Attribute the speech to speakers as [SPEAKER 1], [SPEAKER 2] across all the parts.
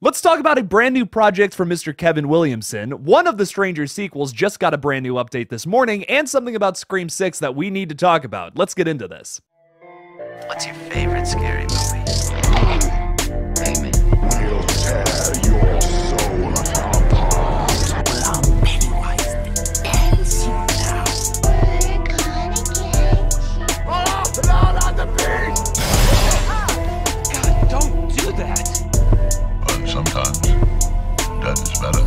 [SPEAKER 1] Let's talk about a brand new project from Mr. Kevin Williamson. One of the Stranger sequels just got a brand new update this morning, and something about Scream 6 that we need to talk about. Let's get into this.
[SPEAKER 2] What's your favorite scary movie? Amen.
[SPEAKER 3] We'll tear your soul apart.
[SPEAKER 2] Well, Pennywise the dancing now.
[SPEAKER 3] We're gonna get you. Oh, not on the beat!
[SPEAKER 2] God, don't do that.
[SPEAKER 4] But sometimes dead is better.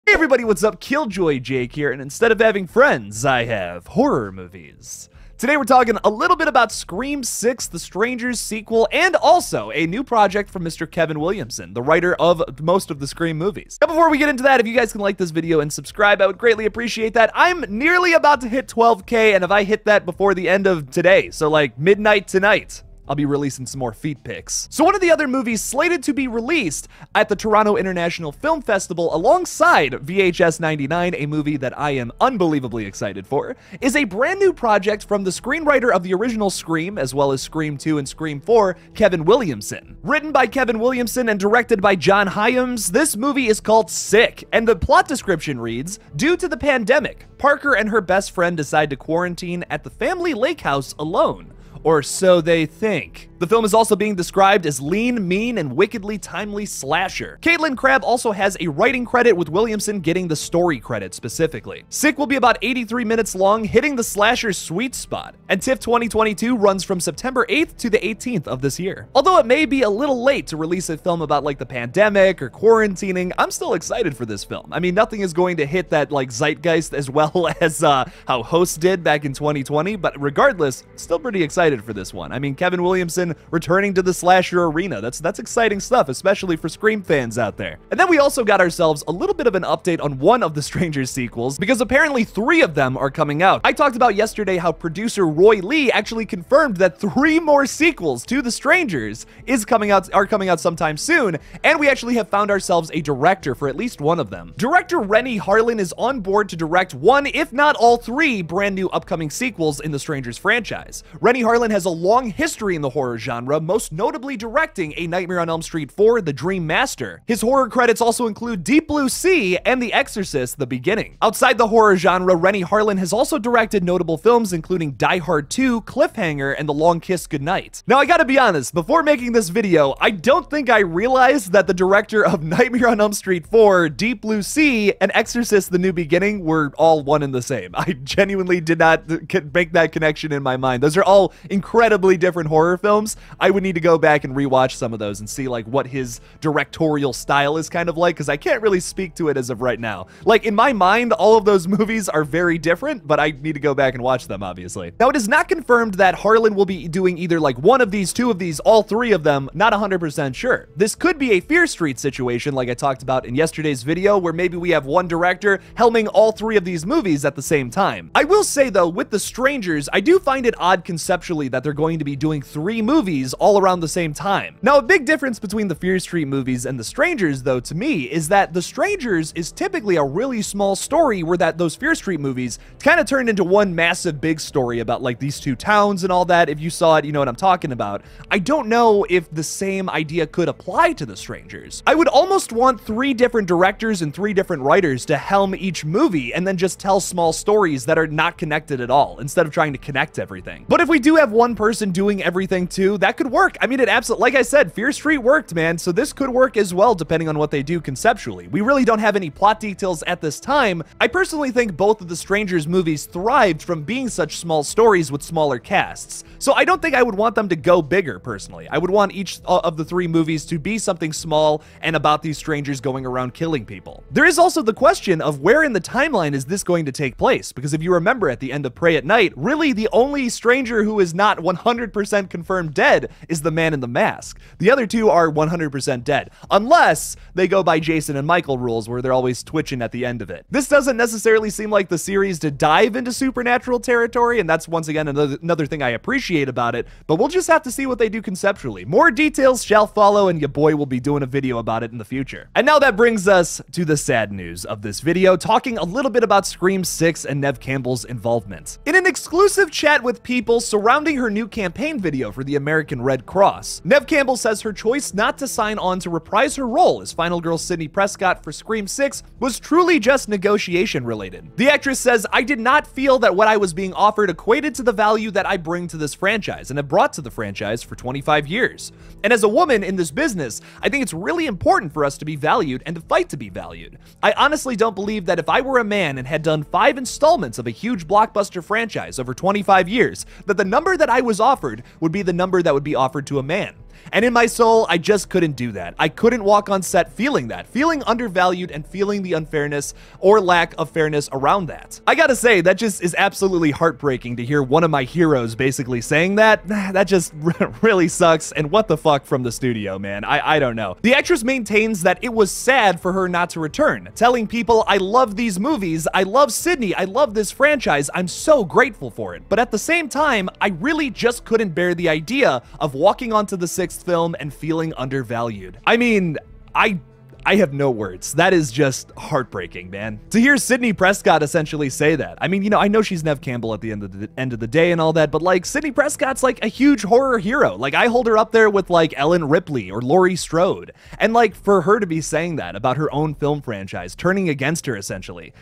[SPEAKER 1] Hey everybody, what's up? KillJoy Jake here, and instead of having friends, I have horror movies. Today we're talking a little bit about Scream 6, the Strangers sequel, and also a new project from Mr. Kevin Williamson, the writer of most of the Scream movies. Now before we get into that, if you guys can like this video and subscribe, I would greatly appreciate that. I'm nearly about to hit 12K, and if I hit that before the end of today, so like midnight tonight, I'll be releasing some more feet pics. So one of the other movies slated to be released at the Toronto International Film Festival alongside VHS 99, a movie that I am unbelievably excited for, is a brand new project from the screenwriter of the original Scream, as well as Scream 2 and Scream 4, Kevin Williamson. Written by Kevin Williamson and directed by John Hyams, this movie is called Sick, and the plot description reads, due to the pandemic, Parker and her best friend decide to quarantine at the family lake house alone. Or so they think. The film is also being described as lean, mean, and wickedly timely slasher. Caitlin Crabb also has a writing credit, with Williamson getting the story credit specifically. Sick will be about 83 minutes long, hitting the slasher sweet spot. And TIFF 2022 runs from September 8th to the 18th of this year. Although it may be a little late to release a film about like the pandemic or quarantining, I'm still excited for this film. I mean, nothing is going to hit that like zeitgeist as well as how Host did back in 2020, but regardless, still pretty excited for this one. I mean, Kevin Williamson returning to the slasher arena. That's exciting stuff, especially for Scream fans out there. And then we also got ourselves a little bit of an update on one of the Strangers sequels, because apparently 3 of them are coming out. I talked about yesterday how producer Roy Lee actually confirmed that 3 more sequels to the Strangers are coming out sometime soon, and we actually have found ourselves a director for at least one of them. Director Renny Harlin is on board to direct one, if not all 3, brand new upcoming sequels in the Strangers franchise. Renny Harlin has a long history in the horror genre, most notably directing A Nightmare on Elm Street 4, The Dream Master. His horror credits also include Deep Blue Sea and The Exorcist: The Beginning. Outside the horror genre, Renny Harlin has also directed notable films including Die Hard 2, Cliffhanger, and The Long Kiss Goodnight. Now I gotta be honest, before making this video, I don't think I realized that the director of Nightmare on Elm Street 4, Deep Blue Sea, and Exorcist: The New Beginning were all one and the same. I genuinely did not make that connection in my mind. Those are all incredibly different horror films. I would need to go back and rewatch some of those and see like what his directorial style is kind of like, because I can't really speak to it as of right now. Like in my mind, all of those movies are very different, but I need to go back and watch them, obviously. Now, it is not confirmed that Harlan will be doing either like one of these, 2 of these, all 3 of them, not 100% sure. This could be a Fear Street situation like I talked about in yesterday's video, where maybe we have one director helming all 3 of these movies at the same time. I will say though, with the Strangers, I do find it odd conceptually that they're going to be doing 3 movies all around the same time. Now, a big difference between the Fear Street movies and the Strangers, though, to me, is that the Strangers is typically a really small story, where those Fear Street movies kind of turned into one massive big story about like these 2 towns and all that. If you saw it, you know what I'm talking about. I don't know if the same idea could apply to the Strangers. I would almost want 3 different directors and 3 different writers to helm each movie and then just tell small stories that are not connected at all, instead of trying to connect everything. But if we do have one person doing everything too, that could work. I mean, it absolutely, like I said, Fear Street worked, man, so this could work as well, depending on what they do conceptually. We really don't have any plot details at this time. I personally think both of the Strangers movies thrived from being such small stories with smaller casts, so I don't think I would want them to go bigger, personally. I would want each of the 3 movies to be something small and about these strangers going around killing people. There is also the question of where in the timeline is this going to take place, because if you remember at the end of Prey at Night, really the only stranger who is not 100% confirmed dead is the man in the mask. The other 2 are 100% dead, unless they go by Jason and Michael rules, where they're always twitching at the end of it. This doesn't necessarily seem like the series to dive into supernatural territory, and that's once again another thing I appreciate about it, but we'll just have to see what they do conceptually. More details shall follow, and your boy will be doing a video about it in the future. And now that brings us to the sad news of this video, talking a little bit about Scream 6 and Neve Campbell's involvement. In an exclusive chat with people surrounding her new campaign video for the American Red Cross. Neve Campbell says her choice not to sign on to reprise her role as final girl Sidney Prescott for Scream 6 was truly just negotiation related. The actress says, "I did not feel that what I was being offered equated to the value that I bring to this franchise and have brought to the franchise for 25 years. And as a woman in this business, I think it's really important for us to be valued and to fight to be valued. I honestly don't believe that if I were a man and had done 5 installments of a huge blockbuster franchise over 25 years, that the number that I was offered would be the number that would be offered to a man. And in my soul, I just couldn't do that. I couldn't walk on set feeling that, feeling undervalued and feeling the unfairness or lack of fairness around that." I gotta say, that just is absolutely heartbreaking to hear one of my heroes basically saying that. That just really sucks, and what the fuck from the studio, man. I don't know. The actress maintains that it was sad for her not to return, telling people, "I love these movies, I love Sidney, I love this franchise, I'm so grateful for it. But at the same time, I really just couldn't bear the idea of walking onto the 6th film and feeling undervalued." I mean, I have no words. That is just heartbreaking, man. To hear Sidney Prescott essentially say that. I mean, you know, I know she's Neve Campbell at the end of the day and all that, but like Sidney Prescott's like a huge horror hero. Like I hold her up there with like Ellen Ripley or Laurie Strode. And like for her to be saying that about her own film franchise, turning against her essentially,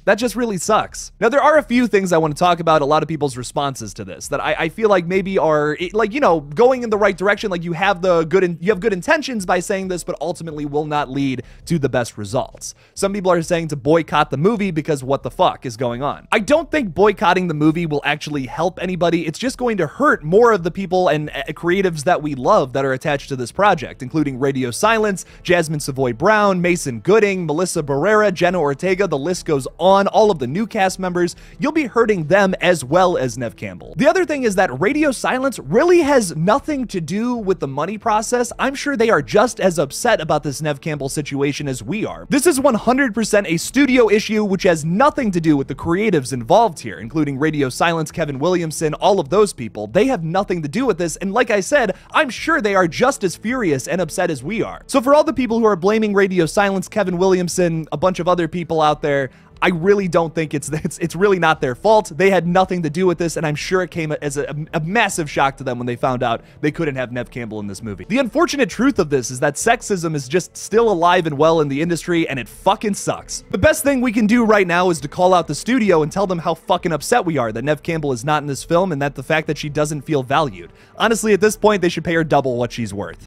[SPEAKER 1] that just really sucks. Now, there are a few things I want to talk about, a lot of people's responses to this, that I feel like maybe are, like, you know, going in the right direction. Like, you have good intentions by saying this, but ultimately will not lead to the best results. Some people are saying to boycott the movie because what the fuck is going on? I don't think boycotting the movie will actually help anybody. It's just going to hurt more of the people and creatives that we love that are attached to this project, including Radio Silence, Jasmine Savoy Brown, Mason Gooding, Melissa Barrera, Jenna Ortega, the list goes on. All of the new cast members, you'll be hurting them as well as Neve Campbell. The other thing is that Radio Silence really has nothing to do with the money process. I'm sure they are just as upset about this Neve Campbell situation as we are. This is 100% a studio issue, which has nothing to do with the creatives involved here, including Radio Silence, Kevin Williamson, all of those people. They have nothing to do with this, and like I said, I'm sure they are just as furious and upset as we are. So for all the people who are blaming Radio Silence, Kevin Williamson, a bunch of other people out there, I really don't think it's really not their fault. They had nothing to do with this, and I'm sure it came as a massive shock to them when they found out they couldn't have Neve Campbell in this movie. The unfortunate truth of this is that sexism is just still alive and well in the industry, and it fucking sucks. The best thing we can do right now is to call out the studio and tell them how fucking upset we are that Neve Campbell is not in this film and that the fact that she doesn't feel valued. Honestly, at this point, they should pay her double what she's worth.